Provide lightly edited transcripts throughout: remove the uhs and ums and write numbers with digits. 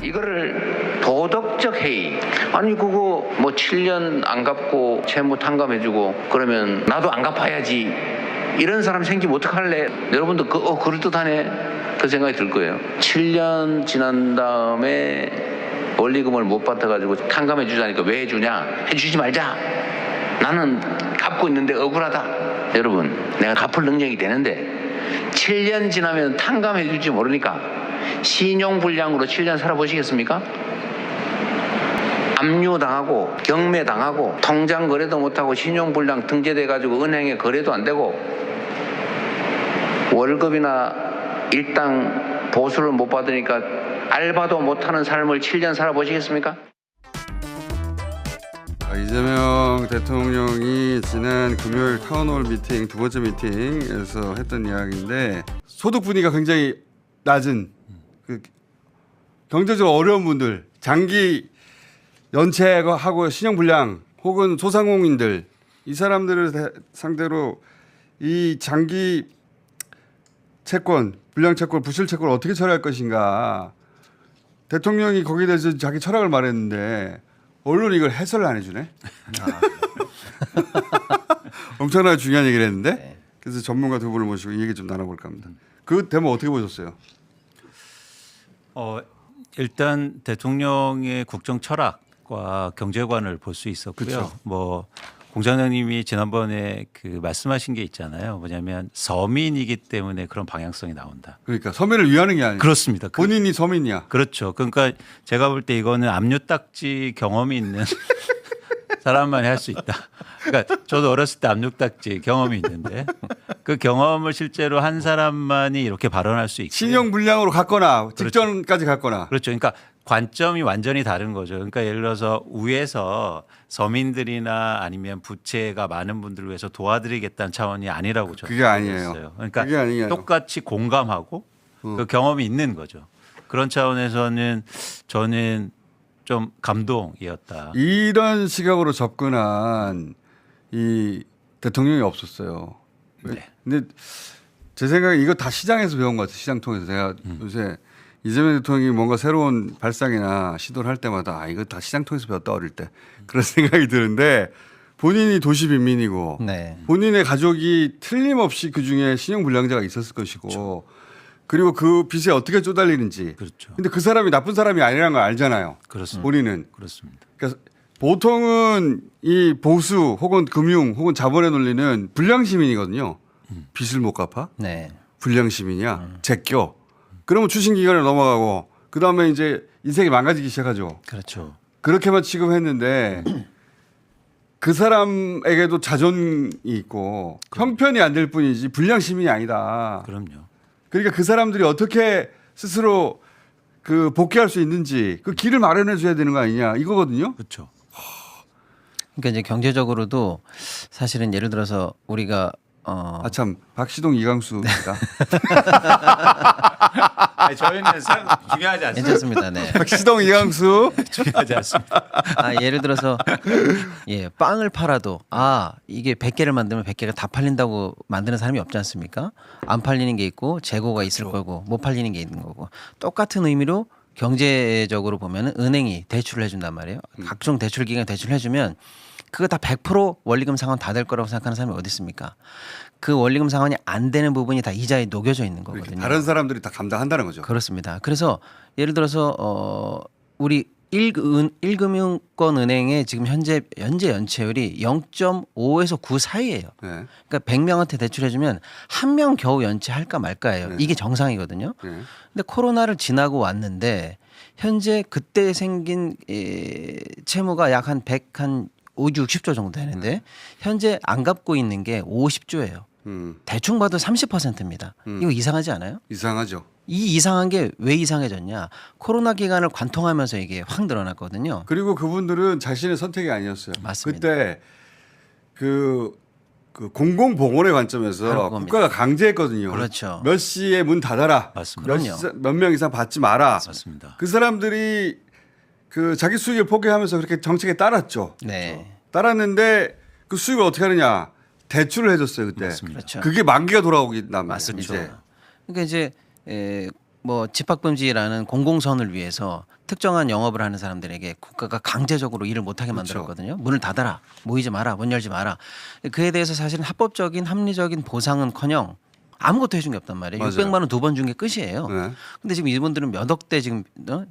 이거를 도덕적 해이, 아니 그거 뭐 7년 안 갚고 채무 탕감해주고 그러면 나도 안 갚아야지, 이런 사람 생기면 어떡할래? 여러분도 그럴듯하네, 그 생각이 들 거예요. 7년 지난 다음에 원리금을 못 받아가지고 탕감해 주자니까 왜 해주냐? 해주지 말자. 나는 갚고 있는데 억울하다. 여러분, 내가 갚을 능력이 되는데 7년 지나면 탕감해 줄지 모르니까 신용불량으로 7년 살아보시겠습니까? 압류당하고 경매당하고 통장 거래도 못하고 신용불량 등재돼가지고 은행에 거래도 안 되고 월급이나 일당 보수를 못 받으니까 알바도 못하는 삶을 7년 살아보시겠습니까? 이재명 대통령이 지난 금요일 타운홀 미팅, 두 번째 미팅에서 했던 이야기인데, 소득 분위기가 굉장히 낮은 경제적으로 어려운 분들, 장기 연체하고 신용불량 혹은 소상공인들, 이 사람들을 상대로 이 장기 채권, 불량 채권, 부실 채권을 어떻게 처리할 것인가, 대통령이 거기에 대해서 자기 철학을 말했는데 언론이 이걸 해설을 안 해주네. 엄청나게 중요한 얘기를 했는데, 그래서 전문가 두 분을 모시고 이 얘기 좀 나눠볼까 합니다. 그 대목 어떻게 보셨어요? 일단 대통령의 국정 철학과 경제관을 볼 수 있었고요. 그쵸. 뭐 공장장님이 지난번에 그 말씀하신 게 있잖아요. 뭐냐면 서민이기 때문에 그런 방향성이 나온다. 그러니까 서민을 위하는 게 아니라 그렇습니다. 본인이 서민이야. 그렇죠. 그러니까 제가 볼 때 이거는 압류딱지 경험이 있는 사람만이 할 수 있다. 그러니까 저도 어렸을 때 압류딱지 경험이 있는데 그 경험을 실제로 한 사람만이 이렇게 발언할 수 있고, 신용불량으로 갔거나 직전까지 갔거나. 그렇죠. 그러니까 관점이 완전히 다른 거죠. 그러니까 예를 들어서 위에서 서민들이나 아니면 부채가 많은 분들을 위해서 도와드리겠다는 차원이 아니라고 저는 그게 아니에요. 생각했어요. 그러니까 그게 아니에요. 똑같이 공감하고 그 경험이 있는 거죠. 그런 차원에서는 저는 좀 감동이었다. 이런 시각으로 접근한 이 대통령이 없었어요. 네. 근데 제 생각에 이거 다 시장에서 배운 것 같아요. 시장 통해서. 제가 요새 이재명 대통령이 뭔가 새로운 발상이나 시도를 할 때마다 이거 다 시장 통해서 배웠다, 어릴 때. 그런 생각이 드는데, 본인이 도시 빈민이고 네. 본인의 가족이 틀림없이 그중에 신용불량자가 있었을 것이고, 그렇죠. 그리고 그 빚에 어떻게 쪼달리는지. 그렇죠. 근데 그 사람이 나쁜 사람이 아니라는 걸 알잖아요. 그렇습니다. 본인은. 그렇습니다. 그러니까 보통은 이 보수 혹은 금융 혹은 자본의 논리는 불량 시민이거든요. 빚을 못 갚아? 네. 불량 시민이야. 제껴. 그러면 추심 기간에 넘어가고 그다음에 이제 인생이 망가지기 시작하죠. 그렇죠. 그렇게만 취급했는데 그 사람에게도 자존이 있고 형편이 안 될 뿐이지 불량 시민이 아니다. 그럼요. 그러니까 그 사람들이 어떻게 스스로 그 복귀할 수 있는지 그 길을 마련해 줘야 되는 거 아니냐, 이거거든요. 그렇죠. 그러니까 이제 경제적으로도 사실은 예를 들어서 우리가 참 박시동 이강수입니다. 아니, 저희는 중요하지 않습니다. 괜찮습니다. 네. 박시동 이강수. 중요하지 않습니다. 예를 들어서 빵을 팔아도 이게 100개를 만들면 100개가 다 팔린다고 만드는 사람이 없지 않습니까? 안 팔리는 게 있고 재고가 있을 거고 못 팔리는 게 있는 거고, 똑같은 의미로 경제적으로 보면은 은행이 대출을 해준단 말이에요. 각종 대출 기관 대출을 해주면 그거 다 100% 원리금 상환 다 될 거라고 생각하는 사람이 어디 있습니까? 그 원리금 상환이 안 되는 부분이 다 이자에 녹여져 있는 거거든요. 다른 사람들이 다 감당한다는 거죠. 그렇습니다. 그래서 예를 들어서 우리 1금융권 은행의 지금 현재 연체율이 0.5에서 9 사이예요. 네. 그러니까 100명한테 대출해주면 한 명 겨우 연체할까 말까예요. 네. 이게 정상이거든요. 네. 근데 코로나를 지나고 왔는데 현재 그때 생긴 채무가 약 한 60조 정도 되는데 현재 안 갚고 있는 게 50조예요. 대충 봐도 30%입니다. 이거 이상하지 않아요? 이상하죠. 이 이상한 게 왜 이상해졌냐? 코로나 기간을 관통하면서 이게 확 늘어났거든요. 그리고 그분들은 자신의 선택이 아니었어요. 맞습니다. 그때 그 공공보건의 관점에서 바로 그겁니다. 국가가 강제했거든요. 그렇죠. 몇 시에 문 닫아라. 맞습니다. 몇 명 이상 받지 마라. 맞습니다. 그 사람들이 그 자기 수익을 포기하면서 그렇게 정책에 따랐죠. 네. 따랐는데 그 수익을 어떻게 하느냐? 대출을 해줬어요, 그때. 맞습니다. 그렇죠. 그게 만기가 돌아오기 난 맞습니다. 이제. 그러니까 이제 뭐 집합금지라는 공공선을 위해서 특정한 영업을 하는 사람들에게 국가가 강제적으로 일을 못하게 그렇죠. 만들었거든요. 문을 닫아라, 모이지 마라, 문 열지 마라. 그에 대해서 사실은 합법적인 합리적인 보상은커녕 아무것도 해준 게 없단 말이에요. 맞아요. 600만 원 2번 준 게 끝이에요. 네. 근데 지금 이분들은 몇 억대 지금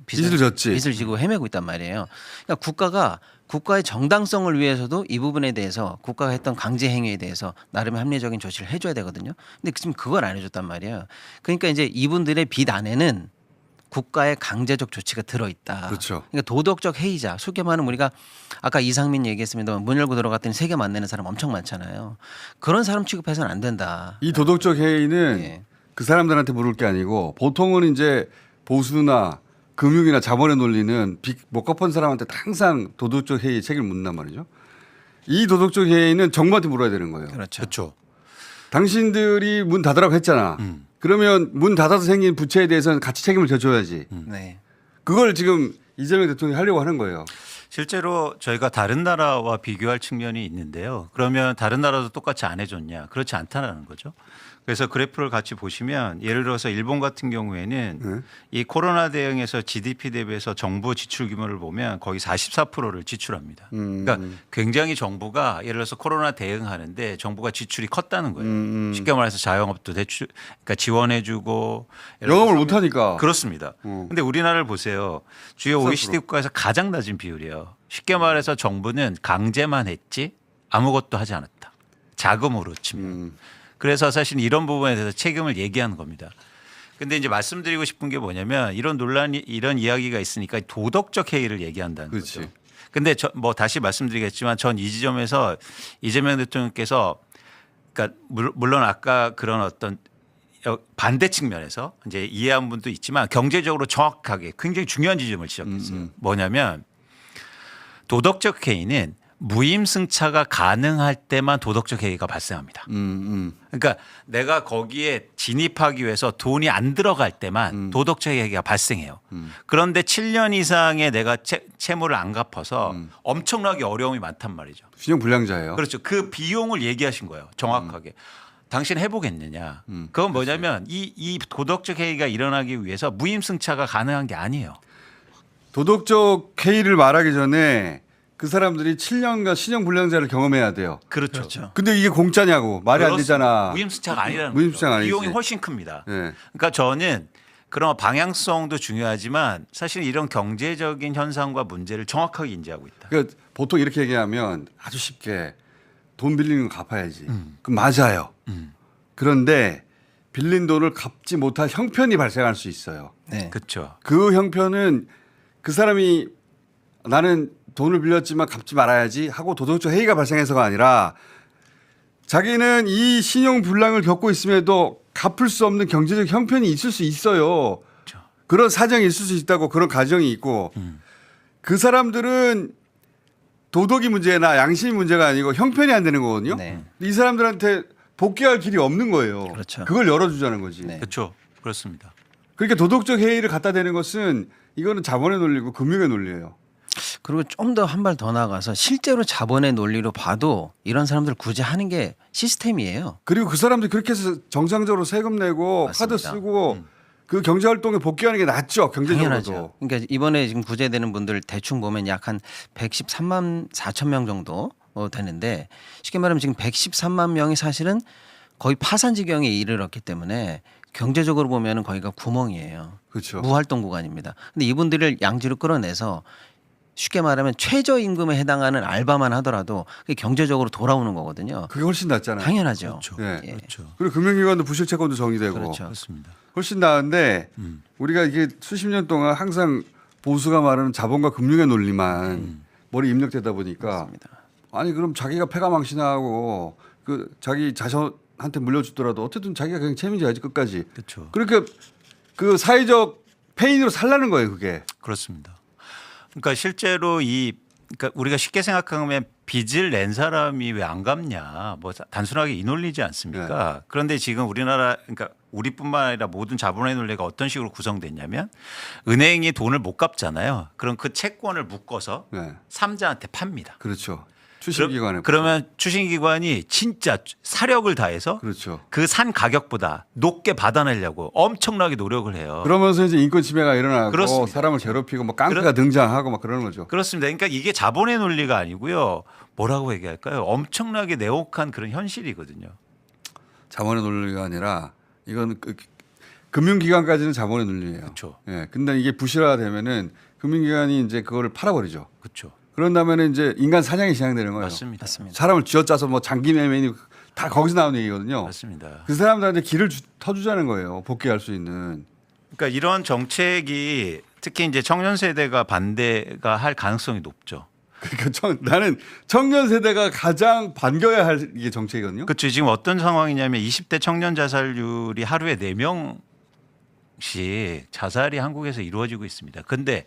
빚을 졌지. 빚을 지고 헤매고 있단 말이에요. 그러니까 국가가 국가의 정당성을 위해서도 이 부분에 대해서 국가가 했던 강제 행위에 대해서 나름의 합리적인 조치를 해줘야 되거든요. 근데 지금 그걸 안 해줬단 말이에요. 그러니까 이제 이분들의 빚 안에는 국가의 강제적 조치가 들어있다. 그렇죠. 그러니까 도덕적 해이자. 쉽게 말하면 우리가 아까 이상민 얘기했습니다만 문 열고 들어갔더니 세게 맞내는 사람 엄청 많잖아요. 그런 사람 취급해서는 안 된다. 이 도덕적 해이는 예. 그 사람들한테 물을 게 아니고 보통은 이제 보수나 금융이나 자본의 논리는 빚 못 갚은 사람한테 항상 도덕적 해이 책임을 묻는단 말이죠. 이 도덕적 해이는 정부한테 물어야 되는 거예요. 그렇죠. 그렇죠. 당신들이 문 닫으라고 했잖아. 그러면 문 닫아서 생긴 부채에 대해서는 같이 책임을 져줘야지. 네. 그걸 지금 이재명 대통령이 하려고 하는 거예요. 실제로 저희가 다른 나라와 비교할 측면이 있는데요. 그러면 다른 나라도 똑같이 안 해줬냐? 그렇지 않다는 거죠. 그래서 그래프를 같이 보시면 예를 들어서 일본 같은 경우에는 이 코로나 대응에서 GDP 대비해서 정부 지출 규모를 보면 거의 44%를 지출합니다. 그러니까 굉장히 정부가 예를 들어서 코로나 대응하는데 정부가 지출이 컸다는 거예요. 쉽게 말해서 자영업도 대출, 그러니까 지원해주고 영업을 못 하니까. 그렇습니다. 근데 우리나라를 보세요. 주요 OECD 국가에서 가장 낮은 비율이에요. 쉽게 말해서 정부는 강제만 했지 아무것도 하지 않았다. 자금으로 치면. 그래서 사실 이런 부분에 대해서 책임을 얘기하는 겁니다. 근데 이제 말씀드리고 싶은 게 뭐냐면 이런 논란이 이런 이야기가 있으니까 도덕적 해이를 얘기한다는 그렇지. 거죠. 근데 뭐 다시 말씀드리겠지만 전 이 지점에서 이재명 대통령께서 그러니까 물론 아까 그런 어떤 반대 측면에서 이제 이해한 분도 있지만 경제적으로 정확하게 굉장히 중요한 지점을 지적했어요. 뭐냐면 도덕적 해이는 무임승차가 가능할 때만 도덕적 해이가 발생합니다. 그러니까 내가 거기에 진입하기 위해서 돈이 안 들어갈 때만 도덕적 해이가 발생해요. 그런데 7년 이상의 내가 채무를 안 갚아서 엄청나게 어려움이 많단 말이죠. 신용불량자예요. 그렇죠. 그 비용을 얘기하신 거예요. 정확하게. 당신 해보겠느냐. 그건 뭐냐면 이 도덕적 해이가 일어나기 위해서 무임승차가 가능한 게 아니에요. 도덕적 해이를 말하기 전에 그 사람들이 7년간 신용불량자를 경험해야 돼요. 그렇죠. 그렇죠. 근데 이게 공짜냐고 말이 안 그렇습니다. 되잖아. 무임승차가 아니라는 무임승차가 거죠. 아니지. 비용이 훨씬 큽니다. 네. 그러니까 저는 그런 방향성도 중요하지만 사실 이런 경제적인 현상과 문제를 정확하게 인지하고 있다. 그러니까 보통 이렇게 얘기하면 아주 쉽게 돈 빌리는 거 갚아야지. 그럼 맞아요. 그런데 빌린 돈을 갚지 못할 형편이 발생할 수 있어요. 네. 그렇죠. 그 형편은 그 사람이 나는 돈을 빌렸지만 갚지 말아야지 하고 도덕적 해이가 발생해서가 아니라 자기는 이 신용 불량을 겪고 있음에도 갚을 수 없는 경제적 형편이 있을 수 있어요. 그렇죠. 그런 사정이 있을 수 있다고 그런 가정이 있고 그 사람들은 도덕이 문제나 양심이 문제가 아니고 형편이 안 되는 거거든요. 네. 이 사람들한테 복귀할 길이 없는 거예요. 그렇죠. 그걸 열어주자는 거지. 네. 그렇죠. 그렇습니다. 그러니까 도덕적 해이를 갖다 대는 것은 이거는 자본의 논리고 금융의 논리예요. 그리고 좀 더 한 발 더 나가서 실제로 자본의 논리로 봐도 이런 사람들 굳이 하는 게 시스템이에요. 그리고 그 사람들이 그렇게 해서 정상적으로 세금 내고 맞습니다. 카드 쓰고 그 경제 활동에 복귀하는 게 낫죠. 경제적으로도. 당연하죠. 그러니까 이번에 지금 구제되는 분들 대충 보면 약 한 113만 4천 명 정도 되는데 쉽게 말하면 지금 113만 명이 사실은 거의 파산 지경에 이르렀기 때문에 경제적으로 보면은 거기가 구멍이에요. 그렇죠. 무활동 구간입니다. 근데 이분들을 양지로 끌어내서 쉽게 말하면 최저임금에 해당하는 알바만 하더라도 그게 경제적으로 돌아오는 거거든요. 그게 훨씬 낫잖아요. 당연하죠. 그렇죠. 네. 예. 그렇죠. 그리고 금융기관도 부실 채권도 정리되고 그렇죠. 그렇습니다. 훨씬 나은데 우리가 이게 수십 년 동안 항상 보수가 말하는 자본과 금융의 논리만 머리 입력되다 보니까 맞습니다. 아니 그럼 자기가 패가망신하고 그 자기 자손한테 물려주더라도 어쨌든 자기가 그냥 책임져야지 끝까지. 그렇죠. 그러니까 그 사회적 페인으로 살라는 거예요 그게. 그렇습니다. 그러니까 실제로 그러니까 우리가 쉽게 생각하면 빚을 낸 사람이 왜 안 갚냐, 뭐 단순하게 이 논리지 않습니까? 네. 그런데 지금 우리나라, 그러니까 우리뿐만 아니라 모든 자본의 논리가 어떤 식으로 구성됐냐면 은행이 돈을 못 갚잖아요. 그럼 그 채권을 묶어서 네. 삼자한테 팝니다. 그렇죠. 추신기관에 그러면 추신기관이 진짜 사력을 다해서 그렇죠. 그 산 가격보다 높게 받아내려고 엄청나게 노력을 해요. 그러면서 이제 인권 침해가 일어나고 그렇습니다. 사람을 괴롭히고 뭐 깡패가 등장하고 막 그러는 거죠. 그렇습니다. 그러니까 이게 자본의 논리가 아니고요. 뭐라고 얘기할까요? 엄청나게 내혹한 그런 현실이거든요. 자본의 논리가 아니라 이건 금융기관까지는 자본의 논리예요. 그렇죠. 예. 근데 이게 부실화되면은 금융기관이 이제 그거를 팔아버리죠. 그렇죠. 그런 다음에는 이제 인간 사냥이 시작되는 거예요. 맞습니다. 맞습니다. 사람을 쥐어짜서 뭐 장기 매매니 다 거기서 나온 얘기거든요. 맞습니다. 그 사람들한테 길을 터주자는 거예요. 복귀할 수 있는. 그러니까 이런 정책이 특히 이제 청년 세대가 반대가 할 가능성이 높죠. 그러니까 나는 청년 세대가 가장 반겨야 할 이게 정책이거든요. 그렇죠. 지금 어떤 상황이냐면 20대 청년 자살률이 하루에 4명씩 자살이 한국에서 이루어지고 있습니다. 근데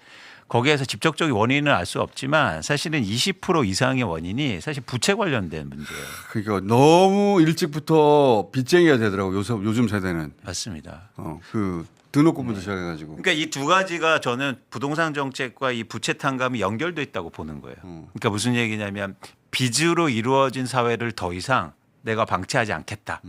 거기에서 직접적인 원인을 알 수 없지만 사실은 20% 이상의 원인이 사실 부채 관련된 문제예요. 그러니까 너무 일찍부터 빚쟁이가 되더라고 요즘 세대는. 맞습니다. 그 등록금부터 시작해가지고. 그러니까 이 두 가지가 저는 부동산 정책과 이 부채 탕감이 연결돼 있다고 보는 거예요. 그러니까 무슨 얘기냐면 빚으로 이루어진 사회를 더 이상 내가 방치하지 않겠다.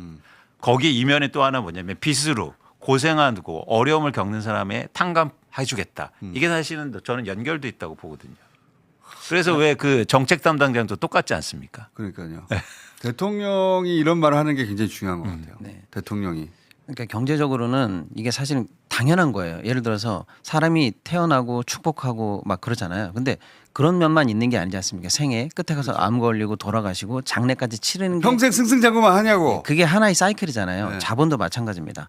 거기 이면에 또 하나 뭐냐면 빚으로 고생하고 어려움을 겪는 사람의 탕감해주겠다. 이게 사실은 저는 연결돼 있다고 보거든요. 그래서 왜 그 정책 담당자도 똑같지 않습니까? 그러니까요. 대통령이 이런 말을 하는 게 굉장히 중요한 것 같아요. 네. 대통령이. 그러니까 경제적으로는 이게 사실은 당연한 거예요. 예를 들어서 사람이 태어나고 축복하고 막 그러잖아요. 근데 그런 면만 있는 게 아니지 않습니까? 생애 끝에 가서 암 걸리고 돌아가시고 장례까지 치르는 게 평생 승승장구만 하냐고. 그게 하나의 사이클이잖아요. 네. 자본도 마찬가지입니다.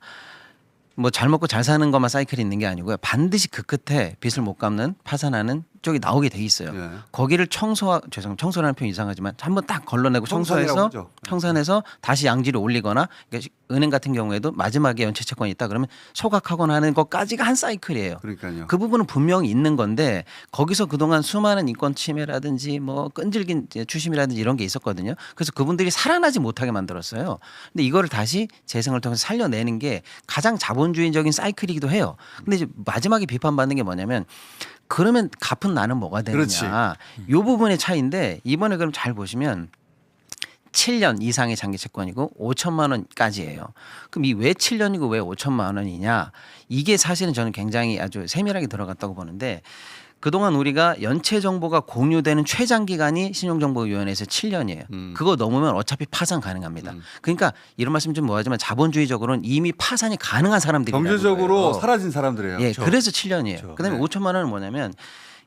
뭐 잘 먹고 잘 사는 것만 사이클이 있는 게 아니고요. 반드시 그 끝에 빚을 못 갚는 파산하는 쪽이 나오게 돼 있어요. 네. 거기를 청소라는 표현 이상하지만 한번 딱 걸러내고 청산이라고 청소해서 하죠. 청산해서 다시 양질을 올리거나 그러니까 은행 같은 경우에도 마지막에 연체 채권이 있다 그러면 소각하거나 하는 것까지가 한 사이클이에요. 그러니까요. 그 부분은 분명히 있는 건데 거기서 그동안 수많은 인권 침해라든지 뭐 끈질긴 이제 추심이라든지 이런 게 있었거든요. 그래서 그분들이 살아나지 못하게 만들었어요. 근데 이거를 다시 재생을 통해서 살려내는 게 가장 자본주의적인 사이클이기도 해요. 근데 이제 마지막에 비판받는 게 뭐냐면 그러면 갚은 나는 뭐가 되느냐. 그렇지. 이 부분의 차이인데 이번에 그럼 잘 보시면 7년 이상의 장기 채권이고 5천만 원까지예요. 그럼 이 왜 7년이고 왜 5천만 원이냐? 이게 사실은 저는 굉장히 아주 세밀하게 들어갔다고 보는데 그동안 우리가 연체 정보가 공유되는 최장 기간이 신용정보위원회에서 7년이에요. 그거 넘으면 어차피 파산 가능합니다. 그러니까 이런 말씀 좀 뭐하지만 자본주의적으로는 이미 파산이 가능한 사람들이라는 경제적으로 거예요. 사라진 사람들이에요. 예, 그래서 7년이에요. 그렇죠. 그다음에 네. 5천만 원은 뭐냐면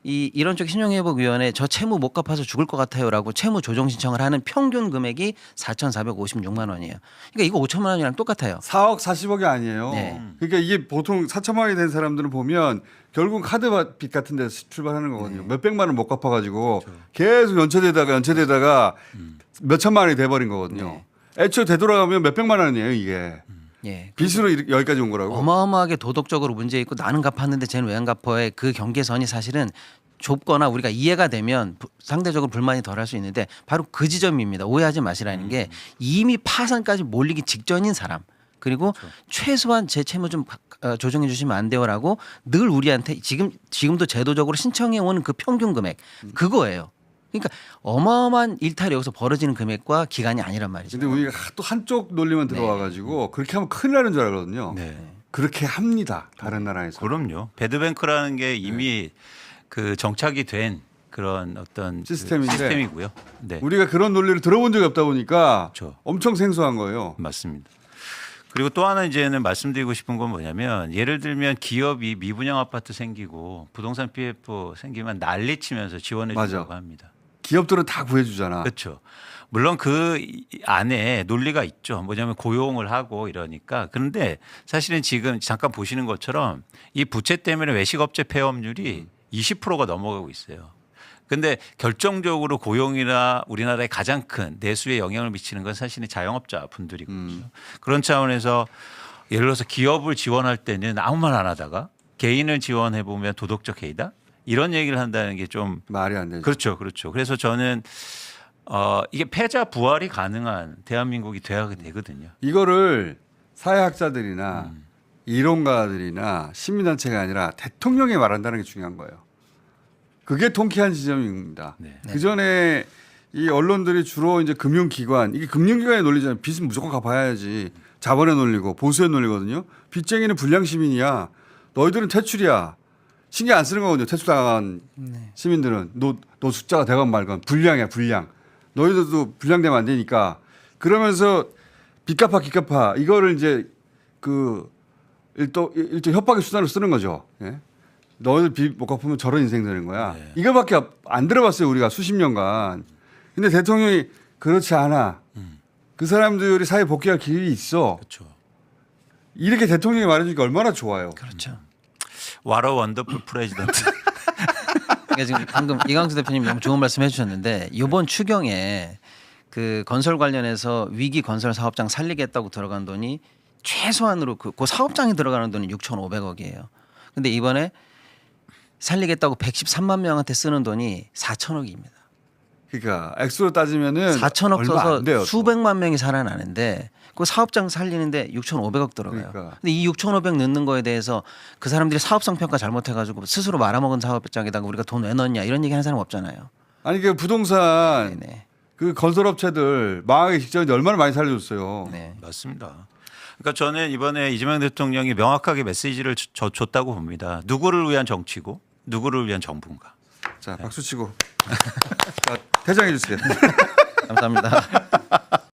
이런 쪽 신용회복위원회 저 채무 못 갚아서 죽을 것 같아요라고 채무 조정 신청을 하는 평균 금액이 4,456만 원이에요. 그러니까 이거 5천만 원이랑 똑같아요. 4억 40억이 아니에요. 네. 그러니까 이게 보통 4천만 원이 된 사람들은 보면 결국 카드빚 같은 데서 출발하는 거거든요. 네. 몇백만 원 못 갚아가지고 계속 연체되다가 몇 천만 원이 돼버린 거거든요. 네. 애초에 되돌아가면 몇백만 원이에요 이게. 예. 빚으로 여기까지 온 거라고. 어마어마하게 도덕적으로 문제 있고 나는 갚았는데 쟤는 왜 안 갚아의 그 경계선이 사실은 좁거나 우리가 이해가 되면 상대적으로 불만이 덜할 수 있는데 바로 그 지점입니다. 오해하지 마시라는 게 이미 파산까지 몰리기 직전인 사람 그리고 최소한 제 채무 좀 조정해 주시면 안 돼요라고 늘 우리한테 지금도 제도적으로 신청해 오는 그 평균 금액 그거예요. 그러니까 어마어마한 일탈이 여기서 벌어지는 금액과 기간이 아니란 말이죠. 근데 우리가 또 한쪽 논리만 들어와가지고 그렇게 하면 큰일 나는 줄 알거든요. 네. 그렇게 합니다. 다른 나라에서. 그럼요. 배드뱅크라는 게 이미 그 정착이 된 그런 어떤 시스템인데. 시스템이고요. 네. 우리가 그런 논리를 들어본 적이 없다 보니까 그렇죠. 엄청 생소한 거예요. 맞습니다. 그리고 또 하나 이제는 말씀드리고 싶은 건 뭐냐면 예를 들면 기업이 미분양 아파트 생기고 부동산 PF 생기면 난리치면서 지원해 맞아. 주려고 합니다. 기업들은 다 구해주잖아. 그렇죠. 물론 그 안에 논리가 있죠. 뭐냐면 고용을 하고 이러니까. 그런데 사실은 지금 잠깐 보시는 것처럼 이 부채 때문에 외식업체 폐업률이 20%가 넘어가고 있어요. 근데 결정적으로 고용이나 우리나라의 가장 큰 내수에 영향을 미치는 건 사실은 자영업자 분들이거든요. 그런 차원에서 예를 들어서 기업을 지원할 때는 아무 말 안 하다가 개인을 지원해 보면 도덕적 해이다? 이런 얘기를 한다는 게 좀 말이 안 되죠. 그렇죠. 그렇죠. 그래서 저는 이게 패자 부활이 가능한 대한민국이 돼야 되거든요. 이거를 사회학자들이나 이론가들이나 시민단체가 아니라 대통령이 말한다는 게 중요한 거예요. 그게 통쾌한 지점입니다. 네. 그 전에 이 언론들이 주로 이제 금융기관, 이게 금융기관의 논리잖아요. 빚은 무조건 갚아야지. 자본의 논리고 보수의 논리거든요. 빚쟁이는 불량 시민이야. 너희들은 퇴출이야. 신경 안 쓰는 거거든요. 퇴출당한 시민들은 너 숫자가 되건 말건 불량이야, 불량. 너희들도 불량되면 안 되니까. 그러면서 빚 갚아, 빚 갚아. 이거를 이제 그 일종 협박의 수단으로 쓰는 거죠. 예? 너희들 빚 못 갚으면 저런 인생 되는 거야. 네. 이거밖에 안 들어봤어요. 우리가 수십 년간. 근데 대통령이 그렇지 않아. 그 사람들이 사회 복귀할 길이 있어. 그렇죠. 이렇게 대통령이 말해주니까 얼마나 좋아요. 그렇죠. 와러 원더풀 프레지던트. 그러니까 지금 방금 이광수 대표님 너무 좋은 말씀 해주셨는데 이번 추경에 그 건설 관련해서 위기 건설 사업장 살리겠다고 들어간 돈이 최소한으로 그 사업장에 들어가는 돈이 6,500억이에요. 근데 이번에 살리겠다고 113만 명한테 쓰는 돈이 4천억입니다. 그러니까 액수로 따지면은 4천억 얼마 안 써서 돼요, 또. 수백만 명이 살아나는데 그 사업장 살리는데 6,500억 들어가요. 그러니까. 근데 이 6,500 넣는 거에 대해서 그 사람들이 사업성 평가 잘못해가지고 스스로 말아먹은 사업장에다가 우리가 돈 왜 넣냐 이런 얘기하는 사람 없잖아요. 아니 그 부동산 네네. 그 건설업체들 망하기 직전에 얼마나 많이 살려줬어요. 네. 맞습니다. 그러니까 저는 이번에 이재명 대통령이 명확하게 메시지를 줬다고 봅니다. 누구를 위한 정치고 누구를 위한 정부인가. 자 박수 치고 자, 퇴장해 주세요. 감사합니다.